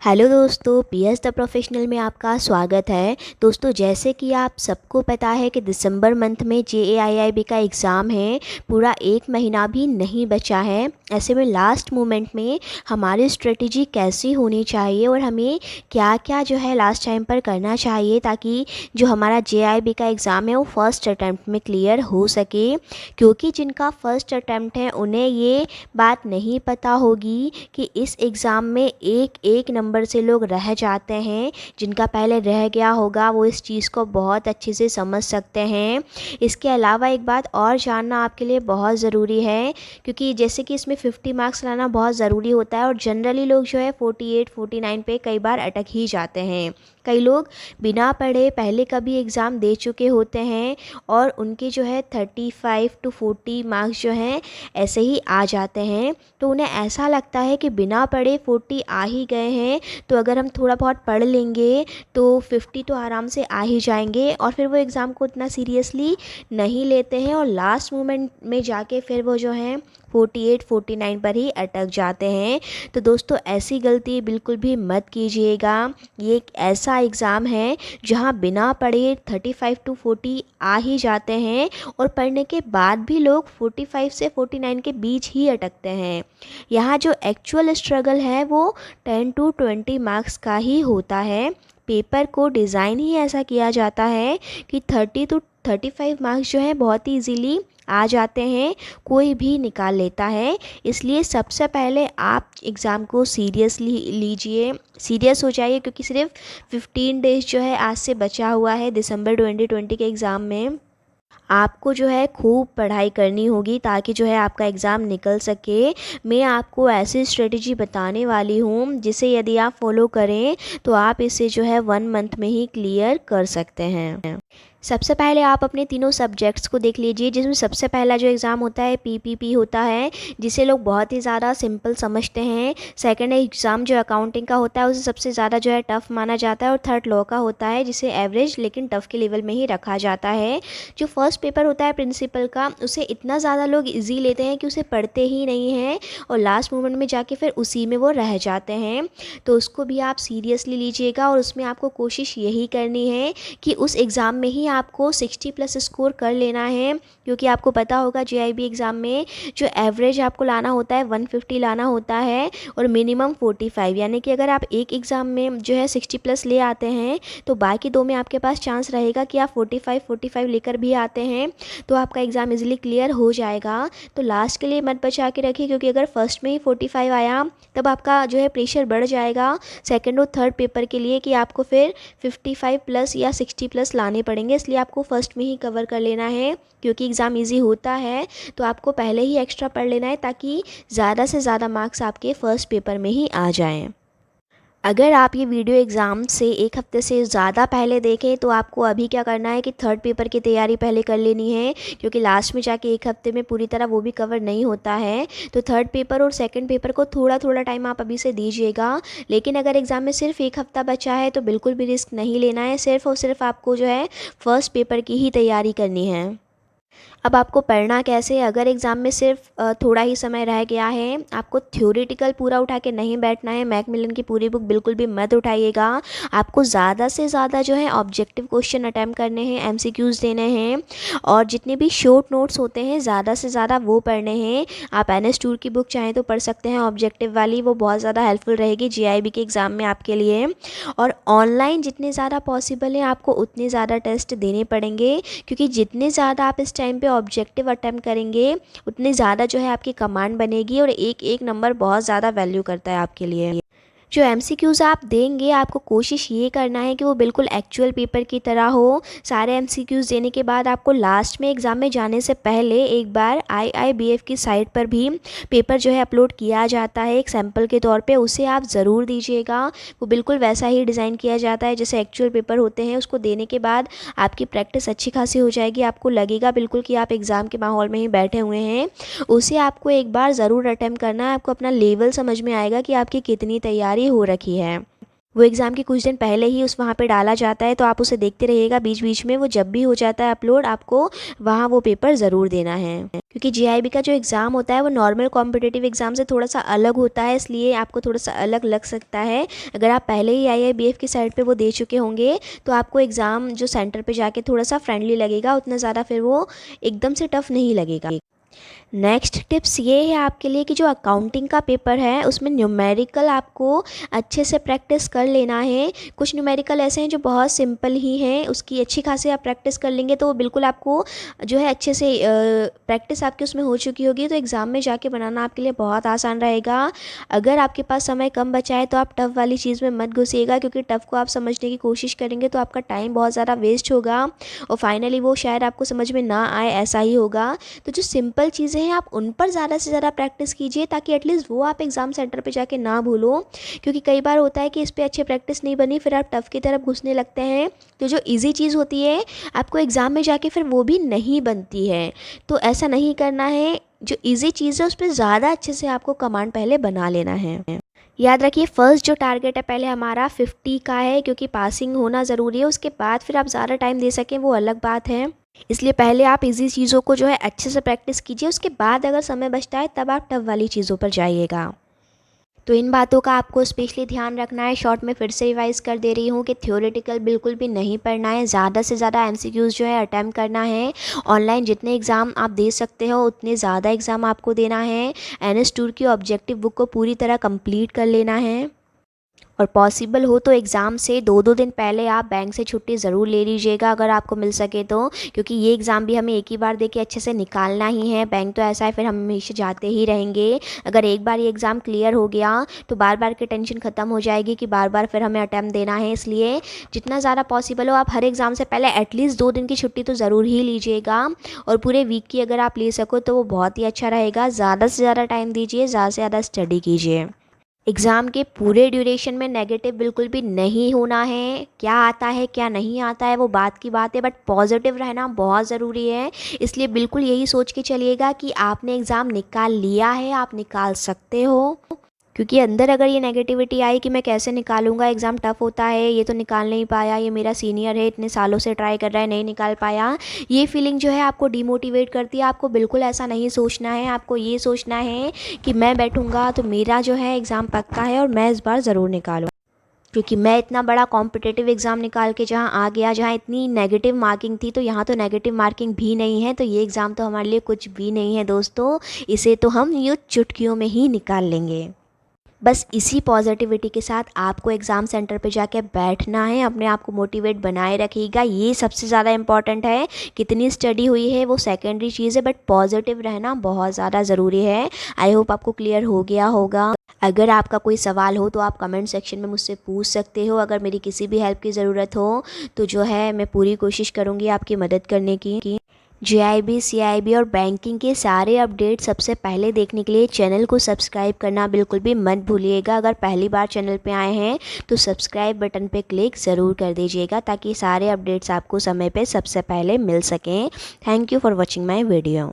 Hello दोस्तों, PS the professional में आपका स्वागत है। दोस्तों, जैसे कि आप सबको पता है कि दिसंबर मंथ में जेएआईआईबी का एग्ज़ाम है। पूरा एक महीना भी नहीं बचा है। ऐसे में लास्ट मोमेंट में हमारी स्ट्रेटजी कैसी होनी चाहिए और हमें क्या क्या जो है लास्ट टाइम पर करना चाहिए ताकि जो हमारा जेआईबी का एग्ज़ाम है वो फर्स्ट अटैम्प्ट में क्लियर हो सके। क्योंकि जिनका फर्स्ट अटैम्प्ट है उन्हें ये बात नहीं पता होगी कि इस एग्ज़ाम में एक एक नंबर से लोग रह जाते हैं। जिनका पहले रह गया होगा वो इस चीज़ को बहुत अच्छे से समझ सकते हैं। इसके अलावा एक बात और जानना आपके लिए बहुत ज़रूरी है, क्योंकि जैसे कि इसमें 50 मार्क्स लाना बहुत ज़रूरी होता है और जनरली लोग जो है 48 49 पे कई बार अटक ही जाते हैं। कई लोग बिना पढ़े पहले कभी एग्ज़ाम दे चुके होते हैं और उनके जो है 35 to 40 मार्क्स जो हैं ऐसे ही आ जाते हैं। तो उन्हें ऐसा लगता है कि बिना पढ़े 40 आ ही गए हैं, तो अगर हम थोड़ा बहुत पढ़ लेंगे तो 50 तो आराम से आ ही जाएंगे, और फिर वो एग्ज़ाम को उतना सीरियसली नहीं लेते हैं और लास्ट मोमेंट में जाके फिर वो जो हैं 48 49 पर ही अटक जाते हैं। तो दोस्तों, ऐसी गलती बिल्कुल भी मत कीजिएगा। ये एक ऐसा एग्ज़ाम है जहाँ बिना पढ़े 35 to 40 आ ही जाते हैं और पढ़ने के बाद भी लोग 45 से 49 के बीच ही अटकते हैं। यहाँ जो एक्चुअल स्ट्रगल है वो 10 to 20 मार्क्स का ही होता है। पेपर को डिज़ाइन ही ऐसा किया जाता है कि 30 to 35 मार्क्स जो हैं बहुत ही इजीली आ जाते हैं, कोई भी निकाल लेता है। इसलिए सबसे पहले आप एग्ज़ाम को सीरियसली लीजिए, सीरियस हो जाइए, क्योंकि सिर्फ 15 डेज़ जो है आज से बचा हुआ है दिसंबर 2020 के एग्ज़ाम में। आपको जो है खूब पढ़ाई करनी होगी ताकि जो है आपका एग्ज़ाम निकल सके। मैं आपको ऐसी स्ट्रेटजी बताने वाली हूँ जिसे यदि आप फॉलो करें तो आप इसे जो है 1 मंथ में ही क्लियर कर सकते हैं। सबसे पहले आप अपने तीनों सब्जेक्ट्स को देख लीजिए, जिसमें सबसे पहला जो एग्ज़ाम होता है पीपीपी होता है, जिसे लोग बहुत ही ज़्यादा सिंपल समझते हैं। सेकंड एग्ज़ाम जो अकाउंटिंग का होता है उसे सबसे ज़्यादा जो है टफ़ माना जाता है, और थर्ड लॉ का होता है जिसे एवरेज लेकिन टफ़ के लेवल में ही रखा जाता है। जो फर्स्ट पेपर होता है प्रिंसिपल का, उसे इतना ज़्यादा लोग ईजी लेते हैं कि उसे पढ़ते ही नहीं हैं और लास्ट मोमेंट में जाके फिर उसी में वो रह जाते हैं। तो उसको भी आप सीरियसली लीजिएगा और उसमें आपको कोशिश यही करनी है कि उस एग्ज़ाम में ही आपको 60+ स्कोर कर लेना है, क्योंकि आपको पता होगा जेआईबी एग्ज़ाम में जो एवरेज आपको लाना होता है 150 लाना होता है और मिनिमम 45। यानी कि अगर आप एक एग्ज़ाम में जो है 60+ ले आते हैं तो बाकी दो में आपके पास चांस रहेगा कि आप 45 लेकर भी आते हैं, तो आपका एग्ज़ाम इजीली क्लियर हो जाएगा। तो लास्ट के लिए मत बचा के रखिए, क्योंकि अगर फर्स्ट में ही 45 आया तब आपका जो है प्रेशर बढ़ जाएगा सेकंड और थर्ड पेपर के लिए कि आपको फिर 55+ या 60+ लाने पड़ेंगे। इसलिए आपको फर्स्ट में ही कवर कर लेना है, क्योंकि एग्ज़ाम इजी होता है तो आपको पहले ही एक्स्ट्रा पढ़ लेना है ताकि ज़्यादा से ज़्यादा मार्क्स आपके फर्स्ट पेपर में ही आ जाएं। अगर आप ये वीडियो एग्ज़ाम से एक हफ़्ते से ज़्यादा पहले देखें तो आपको अभी क्या करना है कि थर्ड पेपर की तैयारी पहले कर लेनी है, क्योंकि लास्ट में जाके एक हफ़्ते में पूरी तरह वो भी कवर नहीं होता है। तो थर्ड पेपर और सेकंड पेपर को थोड़ा थोड़ा टाइम आप अभी से दीजिएगा। लेकिन अगर एग्ज़ाम में सिर्फ एक हफ़्ता बचा है तो बिल्कुल भी रिस्क नहीं लेना है, सिर्फ और सिर्फ आपको जो है फर्स्ट पेपर की ही तैयारी करनी है। अब आपको पढ़ना कैसे, अगर एग्ज़ाम में सिर्फ थोड़ा ही समय रह गया है, आपको थ्योरेटिकल पूरा उठा के नहीं बैठना है। मैकमिलन की पूरी बुक बिल्कुल भी मत उठाइएगा। आपको ज़्यादा से ज़्यादा जो है ऑब्जेक्टिव क्वेश्चन अटैम्प्ट करने हैं, एमसीक्यूज़ देने हैं, और जितने भी शॉर्ट नोट्स होते हैं ज़्यादा से ज़्यादा वो पढ़ने हैं। आप एनएस टूर की बुक चाहें तो पढ़ सकते हैं, ऑब्जेक्टिव वाली, वो बहुत ज़्यादा हेल्पफुल रहेगी जेआईबी के एग्ज़ाम में आपके लिए। और ऑनलाइन जितने ज़्यादा पॉसिबल है आपको उतने ज़्यादा टेस्ट देने पड़ेंगे, क्योंकि जितने ज़्यादा आप इस टाइम पे ऑब्जेक्टिव अटेम्प्ट करेंगे उतनी ज़्यादा जो है आपकी कमांड बनेगी, और एक एक नंबर बहुत ज़्यादा वैल्यू करता है आपके लिए। जो एमसीक्यूज़ आप देंगे आपको कोशिश ये करना है कि वो बिल्कुल एक्चुअल पेपर की तरह हो। सारे एमसीक्यूज़ देने के बाद आपको लास्ट में एग्ज़ाम में जाने से पहले एक बार आईआईबीएफ की साइट पर भी पेपर जो है अपलोड किया जाता है एक सैम्पल के तौर पे, उसे आप ज़रूर दीजिएगा। वो बिल्कुल वैसा ही डिज़ाइन किया जाता है जैसे एक्चुअल पेपर होते हैं। उसको देने के बाद आपकी प्रैक्टिस अच्छी खासी हो जाएगी, आपको लगेगा बिल्कुल कि आप एग्ज़ाम के माहौल में ही बैठे हुए हैं। उसे आपको एक बार ज़रूर अटेम्प्ट करना है, आपको अपना लेवल समझ में आएगा कि आपकी कितनी तैयारी हो रखी है। वो एग्ज़ाम के कुछ दिन पहले ही उस वहाँ पे डाला जाता है, तो आप उसे देखते रहिएगा बीच बीच में। वो जब भी हो जाता है अपलोड, आपको वहाँ वो पेपर ज़रूर देना है, क्योंकि जेआईबी का जो एग्ज़ाम होता है वो नॉर्मल कॉम्पिटिटिव एग्ज़ाम से थोड़ा सा अलग होता है, इसलिए आपको थोड़ा सा अलग लग सकता है। अगर आप पहले ही आईआईबीएफ की साइड पे वो दे चुके होंगे तो आपको एग्ज़ाम जो सेंटर पे जाके थोड़ा सा फ्रेंडली लगेगा, उतना ज़्यादा फिर वो एकदम से टफ़ नहीं लगेगा। नेक्स्ट टिप्स ये है आपके लिए कि जो अकाउंटिंग का पेपर है उसमें न्यूमेरिकल आपको अच्छे से प्रैक्टिस कर लेना है। कुछ न्यूमेरिकल ऐसे हैं जो बहुत सिंपल ही हैं, उसकी अच्छी खासी आप प्रैक्टिस कर लेंगे तो बिल्कुल आपको जो है अच्छे से प्रैक्टिस आपकी उसमें हो चुकी होगी, तो एग्ज़ाम में जाके बनाना आपके लिए बहुत आसान रहेगा। अगर आपके पास समय कम बचा है तो आप टफ़ वाली चीज़ में मत घुसिएगा, क्योंकि टफ़ को आप समझने की कोशिश करेंगे तो आपका टाइम बहुत ज़्यादा वेस्ट होगा और फाइनली वो शायद आपको समझ में ना आए, ऐसा ही होगा। तो जो सिंपल चीज़ें हैं आप उन पर ज़्यादा से ज़्यादा प्रैक्टिस कीजिए, ताकि एटलीस्ट वो आप एग्ज़ाम सेंटर पे जाके ना भूलो, क्योंकि कई बार होता है कि इस पे अच्छी प्रैक्टिस नहीं बनी, फिर आप टफ़ की तरफ घुसने लगते हैं, तो जो इजी चीज़ होती है आपको एग्ज़ाम में जाके फिर वो भी नहीं बनती है। तो ऐसा नहीं करना है, जो इजी चीज़ है उस पर ज़्यादा अच्छे से आपको कमांड पहले बना लेना है। याद रखिए फर्स्ट जो टारगेट है पहले हमारा 50 का है, क्योंकि पासिंग होना ज़रूरी है, उसके बाद फिर आप ज़्यादा टाइम दे सकें वो अलग बात है। इसलिए पहले आप इजी चीज़ों को जो है अच्छे से प्रैक्टिस कीजिए, उसके बाद अगर समय बचता है तब आप टफ वाली चीज़ों पर जाइएगा। तो इन बातों का आपको स्पेशली ध्यान रखना है। शॉर्ट में फिर से रिवाइज कर दे रही हूँ कि थ्योरेटिकल बिल्कुल भी नहीं पढ़ना है, ज़्यादा से ज़्यादा एमसीक्यूज़ जो है अटैम्प्ट करना है। ऑनलाइन जितने एग्ज़ाम आप दे सकते हो उतने ज़्यादा एग्ज़ाम आपको देना है। एनएस टूर की ऑब्जेक्टिव बुक को पूरी तरह कंप्लीट कर लेना है, और पॉसिबल हो तो एग्ज़ाम से 2-2 दिन पहले आप बैंक से छुट्टी ज़रूर ले लीजिएगा अगर आपको मिल सके तो, क्योंकि ये एग्ज़ाम भी हमें एक ही बार दे के अच्छे से निकालना ही है। बैंक तो ऐसा है फिर हम हमेशा जाते ही रहेंगे। अगर एक बार ये एग्ज़ाम क्लियर हो गया तो बार बार की टेंशन ख़त्म हो जाएगी कि बार बार फिर हमें अटैम्प्ट देना है। इसलिए जितना ज़्यादा पॉसिबल हो आप हर एग्ज़ाम से पहले एटलीस्ट 2 दिन की छुट्टी तो ज़रूर ही लीजिएगा, और पूरे वीक की अगर आप ले सको तो वो बहुत ही अच्छा रहेगा। ज़्यादा से ज़्यादा टाइम दीजिए, ज़्यादा से ज़्यादा स्टडी कीजिए। एग्ज़ाम के पूरे ड्यूरेशन में नेगेटिव बिल्कुल भी नहीं होना है। क्या आता है क्या नहीं आता है वो बात की बात है, बट पॉजिटिव रहना बहुत ज़रूरी है। इसलिए बिल्कुल यही सोच के चलिएगा कि आपने एग्ज़ाम निकाल लिया है, आप निकाल सकते हो। क्योंकि अंदर अगर ये नेगेटिविटी आई कि मैं कैसे निकालूंगा, एग्ज़ाम टफ़ होता है, ये तो निकाल नहीं पाया, ये मेरा सीनियर है इतने सालों से ट्राई कर रहा है नहीं निकाल पाया, ये फीलिंग जो है आपको डिमोटिवेट करती है। आपको बिल्कुल ऐसा नहीं सोचना है, आपको ये सोचना है कि मैं बैठूंगा तो मेरा जो है एग्ज़ाम पक्का है और मैं इस बार ज़रूर निकालूँ, क्योंकि मैं इतना बड़ा कॉम्पिटिटिव एग्ज़ाम निकाल के जहाँ आ गया, जहाँ इतनी नेगेटिव मार्किंग थी तो यहाँ तो नेगेटिव मार्किंग भी नहीं है, तो ये एग्ज़ाम तो हमारे लिए कुछ भी नहीं है दोस्तों, इसे तो हम यूँ चुटकियों में ही निकाल लेंगे। बस इसी पॉजिटिविटी के साथ आपको एग्ज़ाम सेंटर पे जाके बैठना है, अपने आप को मोटिवेट बनाए रखिएगा, ये सबसे ज़्यादा इम्पॉर्टेंट है। कितनी स्टडी हुई है वो सेकेंडरी चीज़ है, बट पॉजिटिव रहना बहुत ज़्यादा ज़रूरी है। आई होप आपको क्लियर हो गया होगा। अगर आपका कोई सवाल हो तो आप कमेंट सेक्शन में मुझसे पूछ सकते हो। अगर मेरी किसी भी हेल्प की ज़रूरत हो तो जो है मैं पूरी कोशिश करूँगी आपकी मदद करने की। जेआईबी, सीआईबी और बैंकिंग के सारे अपडेट सबसे पहले देखने के लिए चैनल को सब्सक्राइब करना बिल्कुल भी मत भूलिएगा। अगर पहली बार चैनल पे आए हैं तो सब्सक्राइब बटन पे क्लिक ज़रूर कर दीजिएगा, ताकि सारे अपडेट्स आपको समय पे सबसे पहले मिल सकें। Thank you for watching my video.